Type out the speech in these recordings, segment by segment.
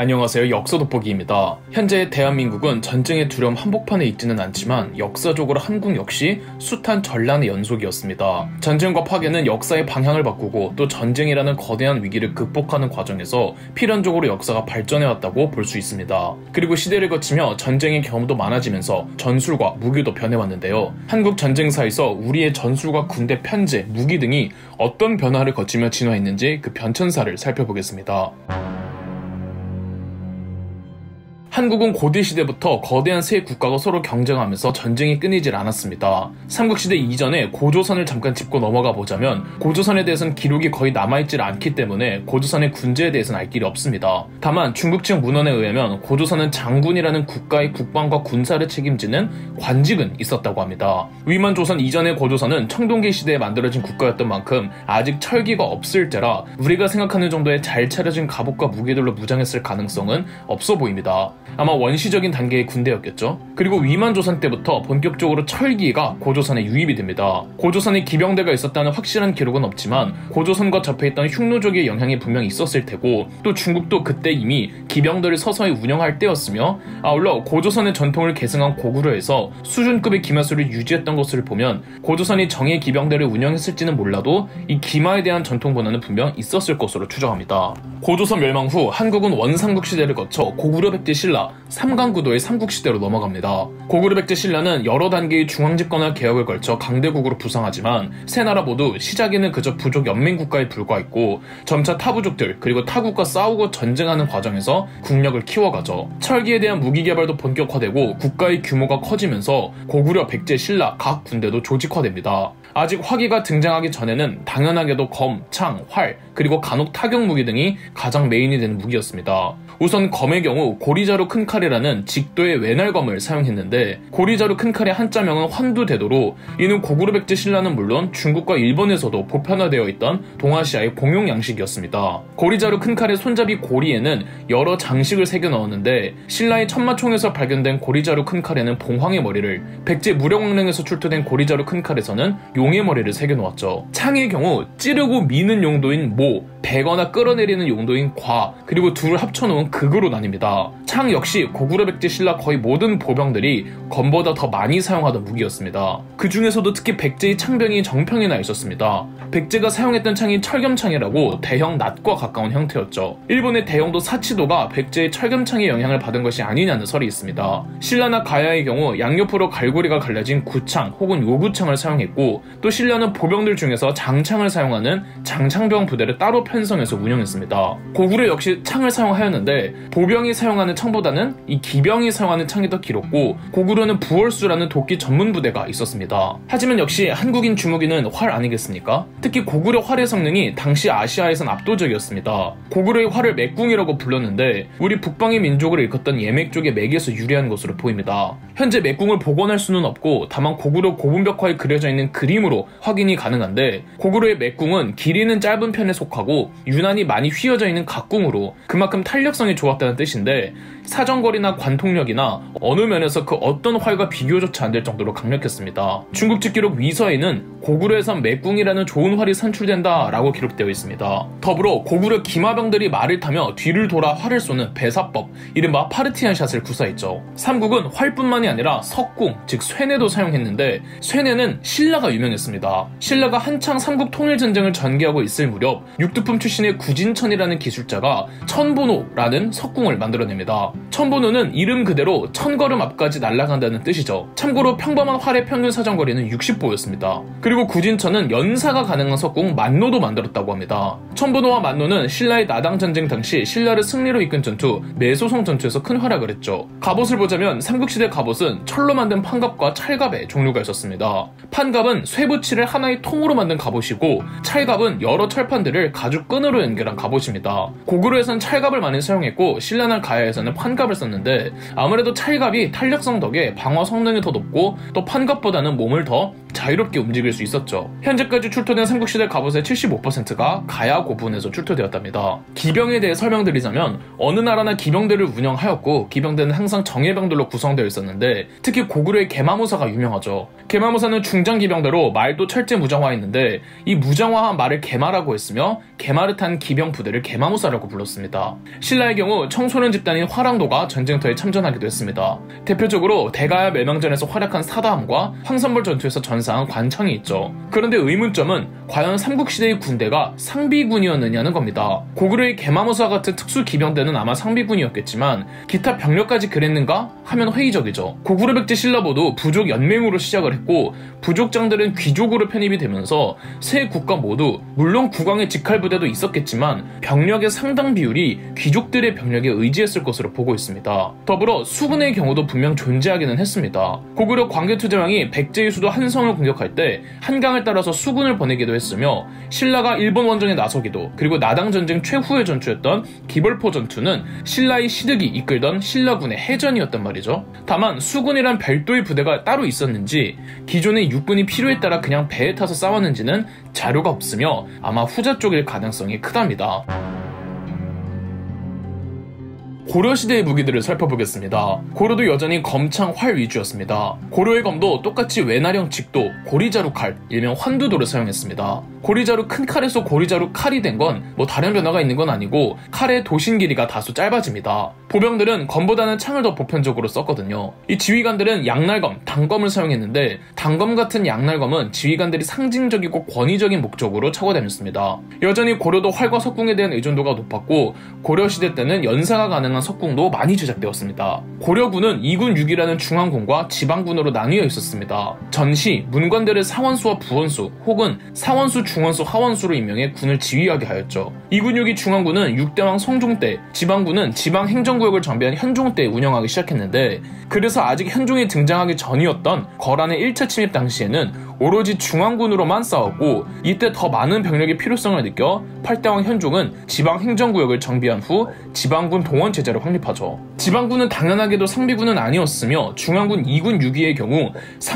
안녕하세요. 역사 돋보기입니다. 현재 대한민국은 전쟁의 두려움 한복판에 있지는 않지만 역사적으로 한국 역시 숱한 전란의 연속이었습니다. 전쟁과 파괴는 역사의 방향을 바꾸고 또 전쟁이라는 거대한 위기를 극복하는 과정에서 필연적으로 역사가 발전해왔다고 볼 수 있습니다. 그리고 시대를 거치며 전쟁의 경험도 많아지면서 전술과 무기도 변해왔는데요. 한국 전쟁사에서 우리의 전술과 군대 편제, 무기 등이 어떤 변화를 거치며 진화했는지 그 변천사를 살펴보겠습니다. 한국은 고대시대부터 거대한 세 국가가 서로 경쟁하면서 전쟁이 끊이질 않았습니다. 삼국시대 이전에 고조선을 잠깐 짚고 넘어가 보자면 고조선에 대해서는 기록이 거의 남아있질 않기 때문에 고조선의 군제에 대해서는 알 길이 없습니다. 다만 중국 측 문헌에 의하면 고조선은 장군이라는 국가의 국방과 군사를 책임지는 관직은 있었다고 합니다. 위만 조선 이전의 고조선은 청동기 시대에 만들어진 국가였던 만큼 아직 철기가 없을 때라 우리가 생각하는 정도의 잘 차려진 갑옷과 무기들로 무장했을 가능성은 없어 보입니다. 아마 원시적인 단계의 군대였겠죠. 그리고 위만 조선 때부터 본격적으로 철기가 고조선에 유입이 됩니다. 고조선에 기병대가 있었다는 확실한 기록은 없지만 고조선과 접해있던 흉노족의 영향이 분명히 있었을 테고 또 중국도 그때 이미 기병대를 서서히 운영할 때였으며 아울러 고조선의 전통을 계승한 고구려에서 수준급의 기마수를 유지했던 것을 보면 고조선이 정예 기병대를 운영했을지는 몰라도 이 기마에 대한 전통 문화는 분명 있었을 것으로 추정합니다. 고조선 멸망 후 한국은 원삼국시대를 거쳐 고구려 백제 신라 삼강구도의 삼국시대로 넘어갑니다. 고구려 백제 신라는 여러 단계의 중앙집권화 개혁을 걸쳐 강대국으로 부상하지만 세 나라 모두 시작에는 그저 부족 연맹국가에 불과했고 점차 타부족들 그리고 타국과 싸우고 전쟁하는 과정에서 국력을 키워가죠. 철기에 대한 무기 개발도 본격화되고 국가의 규모가 커지면서 고구려 백제 신라 각 군대도 조직화됩니다. 아직 화기가 등장하기 전에는 당연하게도 검, 창, 활, 그리고 간혹 타격 무기 등이 가장 메인이 되는 무기였습니다. 우선 검의 경우 고리자루 큰 칼이라는 직도의 외날검을 사용했는데 고리자루 큰 칼의 한자명은 환두대도로 이는 고구려 백제 신라는 물론 중국과 일본에서도 보편화되어 있던 동아시아의 공용 양식이었습니다. 고리자루 큰 칼의 손잡이 고리에는 여러 장식을 새겨 넣었는데 신라의 천마총에서 발견된 고리자루 큰 칼에는 봉황의 머리를, 백제 무령왕릉에서 출토된 고리자루 큰 칼에서는 용의 머리를 새겨 놓았죠. 창의 경우 찌르고 미는 용도인 모, 베거나 끌어내리는 용도인 과, 그리고 둘을 합쳐놓은 극으로 나뉩니다. 창 역시 고구려 백제 신라 거의 모든 보병들이 검보다 더 많이 사용하던 무기였습니다. 그 중에서도 특히 백제의 창병이 정평에 나 있었습니다. 백제가 사용했던 창이 철겸창이라고 대형 낫과 가까운 형태였죠. 일본의 대형도 사치도가 백제의 철겸창의 영향을 받은 것이 아니냐는 설이 있습니다. 신라나 가야의 경우 양옆으로 갈고리가 갈라진 구창 혹은 요구창을 사용했고 또 신라는 보병들 중에서 장창을 사용하는 장창병 부대를 따로 편성해서 운영했습니다. 고구려 역시 창을 사용하였는데 보병이 사용하는 창보다는 이 기병이 사용하는 창이 더 길었고 고구려는 부월수라는 도끼 전문 부대가 있었습니다. 하지만 역시 한국인 주무기는 활 아니겠습니까? 특히 고구려 활의 성능이 당시 아시아에선 압도적이었습니다. 고구려의 활을 맥궁이라고 불렀는데 우리 북방의 민족을 일컫던 예맥 쪽의 맥에서 유래한 것으로 보입니다. 현재 맥궁을 복원할 수는 없고 다만 고구려 고분벽화에 그려져 있는 그림으로 확인이 가능한데 고구려의 맥궁은 길이는 짧은 편에 속하고 유난히 많이 휘어져 있는 각궁으로 그만큼 탄력성이 좋았다는 뜻인데 사정거리나 관통력이나 어느 면에서 그 어떤 활과 비교조차 안 될 정도로 강력했습니다. 중국집 기록 위서에는 고구려에선 맥궁이라는 좋은 활이 산출된다 라고 기록되어 있습니다. 더불어 고구려 기마병들이 말을 타며 뒤를 돌아 활을 쏘는 배사법, 이른바 파르티안 샷을 구사했죠. 삼국은 활뿐만이 아니라 석궁, 즉 쇠뇌도 사용했는데 쇠뇌는 신라가 유명했습니다. 신라가 한창 삼국 통일전쟁을 전개하고 있을 무렵 육두품 출신의 구진천이라는 기술자가 천보노라는 석궁을 만들어냅니다. 천보노는 이름 그대로 천걸음 앞까지 날아간다는 뜻이죠. 참고로 평범한 활의 평균 사정거리는 60보였습니다. 그리고 구진천은 연사가 가능한 석궁 만노도 만들었다고 합니다. 천보노와 만노는 신라의 나당 전쟁 당시 신라를 승리로 이끈 전투 매소송 전투에서 큰 활약을 했죠. 갑옷을 보자면 삼국시대 갑옷은 철로 만든 판갑과 찰갑의 종류가 있었습니다. 판갑은 쇠붙이를 하나의 통으로 만든 갑옷이고 찰갑은 여러 철판들을 가죽 끈으로 연결한 갑옷입니다. 고구려에서는 찰갑을 많이 사용했고 신라나 가야에서는 판갑을 썼는데 아무래도 찰갑이 탄력성 덕에 방어 성능이 더 높고 또 판갑보다는 몸을 더 자유롭게 움직일 수 있었죠. 현재까지 출토된 삼국시대 갑옷의 75%가 가야 고분에서 출토되었답니다. 기병에 대해 설명드리자면 어느 나라나 기병대를 운영하였고 기병대는 항상 정예병들로 구성되어 있었는데 특히 고구려의 개마무사가 유명하죠. 개마무사는 중장 기병대로 말도 철제 무장화했는데 이 무장화한 말을 개마라고 했으며 개마를 탄 기병 부대를 개마무사라고 불렀습니다. 신라의 경우 청소년 집단인 화랑도가 전쟁터에 참전하기도 했습니다. 대표적으로 대가야 멸망전에서 활약한 사다함과 황산벌 전투에서 전사한 관청이 있죠. 그런데 의문점은 과연 삼국시대의 군대가 상비군이었느냐는 겁니다. 고구려의 개마무사 같은 특수 기병대는 아마 상비군이었겠지만 기타 병력까지 그랬는가 하면 회의적이죠. 고구려 백제 신라보도 부족 연맹으로 시작을 했고 부족장들은 귀족으로 편입이 되면서 세 국가 모두 물론 국왕의 직할부대도 있었겠지만 병력의 상당 비율이 귀족들의 병력에 의지했을 것으로 보고 있습니다. 더불어 수군의 경우도 분명 존재하기는 했습니다. 고구려 광개토제왕이 백제의 수도 한성을 공격할 때 한강을 따라서 수군을 보내기도 했으며 신라가 일본 원정에 나서기도 그리고 나당전쟁 최후의 전투였던 기벌포 전투는 신라의 시득이 이끌던 신라군의 해전이었단 말이죠. 다만 수군이란 별도의 부대가 따로 있었는지 기존의 육군이 필요에 따라 그냥 배에 타서 싸웠는지는 자료가 없으며 아마 후자 쪽일 가능성이 크답니다. 고려시대의 무기들을 살펴보겠습니다. 고려도 여전히 검창, 활 위주였습니다. 고려의 검도 똑같이 외나령 직도, 고리자루 칼, 일명 환두도를 사용했습니다. 고리자루 큰 칼에서 고리자루 칼이 된 건 뭐 다른 변화가 있는 건 아니고 칼의 도신 길이가 다소 짧아집니다. 보병들은 검보다는 창을 더 보편적으로 썼거든요. 이 지휘관들은 양날검, 단검을 사용했는데 단검 같은 양날검은 지휘관들이 상징적이고 권위적인 목적으로 차고 다녔습니다. 여전히 고려도 활과 석궁에 대한 의존도가 높았고 고려시대 때는 연사가 가능한 석궁도 많이 제작되었습니다. 고려군은 2군 6이라는 중앙군과 지방군으로 나뉘어 있었습니다. 전시, 문관대를 사원수와 부원수 혹은 사원수, 중원수, 하원수로 임명해 군을 지휘하게 하였죠. 2군 6이 중앙군은 6대왕 성종 때, 지방군은 지방행정구역을 정비한 현종 때 운영하기 시작했는데 그래서 아직 현종이 등장하기 전이었던 거란의 1차 침입 당시에는 오로지 중앙군으로만 싸웠고 이때 더 많은 병력의 필요성을 느껴 8대왕 현종은 지방행정구역을 정비한 후 지방군 동원 체제를 확립하죠. 지방군은 당연하게도 상비군은 아니었으며 중앙군 2군 6위의 경우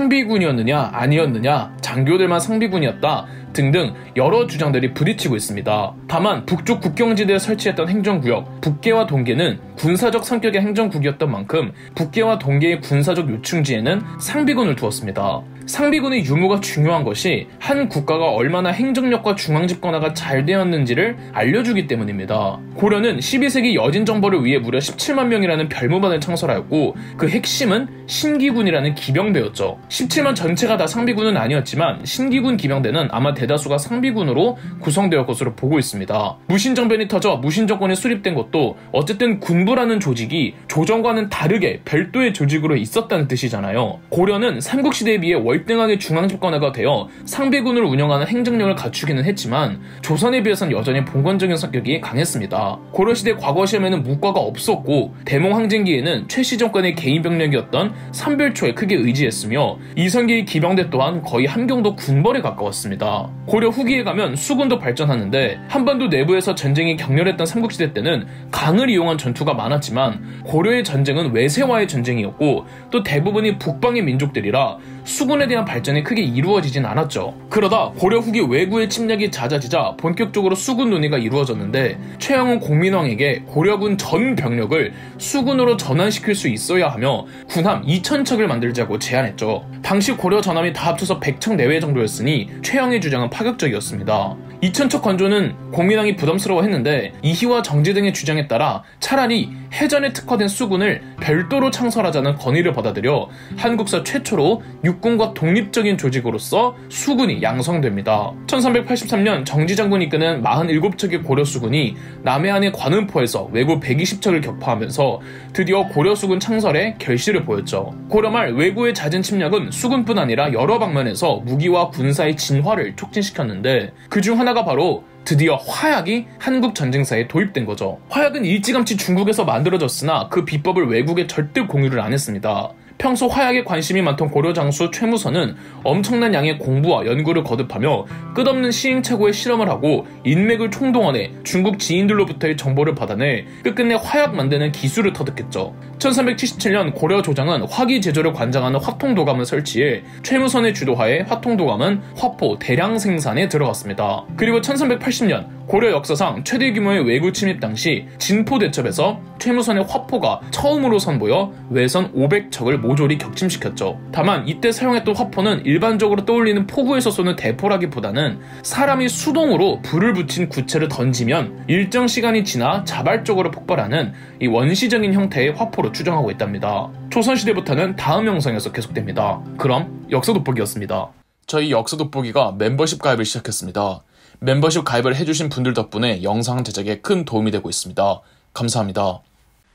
상비군이었느냐 아니었느냐 장교들만 상비군이었다 등등 여러 주장들이 부딪히고 있습니다. 다만 북쪽 국경지대에 설치했던 행정구역 북계와 동계는 군사적 성격의 행정국이었던 만큼 북계와 동계의 군사적 요충지에는 상비군을 두었습니다. 상비군의 유무가 중요한 것이 한 국가가 얼마나 행정력과 중앙집권화가 잘 되었는지를 알려주기 때문입니다. 고려는 12세기 여진 정벌을 위해 무려 17만 명이라는 별무반을 창설하였고 그 핵심은 신기군이라는 기병대였죠. 17만 전체가 다 상비군은 아니었지만 신기군 기병대는 아마 대다수가 상비군으로 구성되었 것으로 보고 있습니다. 무신정변이 터져 무신정권이 수립된 것도 어쨌든 군부라는 조직이 조정과는 다르게 별도의 조직으로 있었다는 뜻이잖아요. 고려는 삼국시대에 비해 월등하게 중앙집권화가 되어 상비군을 운영하는 행정력을 갖추기는 했지만 조선에 비해서는 여전히 봉건적인 성격이 강했습니다. 고려시대 과거 시험에는 무과가 없었고 대몽 항쟁기에는 최씨 정권의 개인 병력이었던 삼별초에 크게 의지했으며 이성계의 기병대 또한 거의 함경도 군벌에 가까웠습니다. 고려 후기에 가면 수군도 발전하는데 한반도 내부에서 전쟁이 격렬했던 삼국시대 때는 강을 이용한 전투가 많았지만 고려의 전쟁은 외세와의 전쟁이었고 또 대부분이 북방의 민족들이라 수군에 대한 발전이 크게 이루어지진 않았죠. 그러다 고려 후기 외구의 침략이 잦아지자 본격적으로 수군 논의가 이루어졌는데 최영은 공민왕에게 고려군 전 병력을 수군으로 전환시킬 수 있어야 하며 군함 2,000척을 만들자고 제안했죠. 당시 고려 전함이 다 합쳐서 100척 내외 정도였으니 최영의 주장은 파격적이었습니다. 2,000척 건조는 공민왕이 부담스러워했는데 이희와 정지 등의 주장에 따라 차라리 해전에 특화된 수군을 별도로 창설하자는 건의를 받아들여 한국사 최초로 육군과 독립적인 조직으로서 수군이 양성됩니다. 1383년 정지 장군이 이끄는 47척의 고려 수군이 남해안의 관음포에서 왜구 120척을 격파하면서 드디어 고려 수군 창설에 결실을 보였죠. 고려 말 왜구의 잦은 침략은 수군뿐 아니라 여러 방면에서 무기와 군사의 진화를 촉진시켰는데 그중 하나가 바로 드디어 화약이 한국 전쟁사에 도입된 거죠. 화약은 일찌감치 중국에서 만들어졌으나 그 비법을 외국에 절대 공유를 안 했습니다. 평소 화약에 관심이 많던 고려 장수 최무선은 엄청난 양의 공부와 연구를 거듭하며 끝없는 시행착오에 실험을 하고 인맥을 총동원해 중국 지인들로부터의 정보를 받아내 끝끝내 화약 만드는 기술을 터득했죠. 1377년 고려 조정은 화기 제조를 관장하는 화통도감을 설치해 최무선의 주도하에 화통도감은 화포 대량 생산에 들어갔습니다. 그리고 1380년 고려 역사상 최대 규모의 왜구 침입 당시 진포대첩에서 최무선의 화포가 처음으로 선보여 외선 500척을 모조리 격침시켰죠. 다만 이때 사용했던 화포는 일반적으로 떠올리는 포구에서 쏘는 대포라기보다는 사람이 수동으로 불을 붙인 구체를 던지면 일정 시간이 지나 자발적으로 폭발하는 이 원시적인 형태의 화포로 추정하고 있답니다. 조선시대부터는 다음 영상에서 계속됩니다. 그럼 역사 돋보기였습니다. 저희 역사 돋보기가 멤버십 가입을 시작했습니다. 멤버십 가입을 해주신 분들 덕분에 영상 제작에 큰 도움이 되고 있습니다. 감사합니다.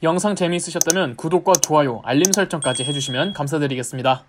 영상 재미있으셨다면 구독과 좋아요, 알림 설정까지 해주시면 감사드리겠습니다.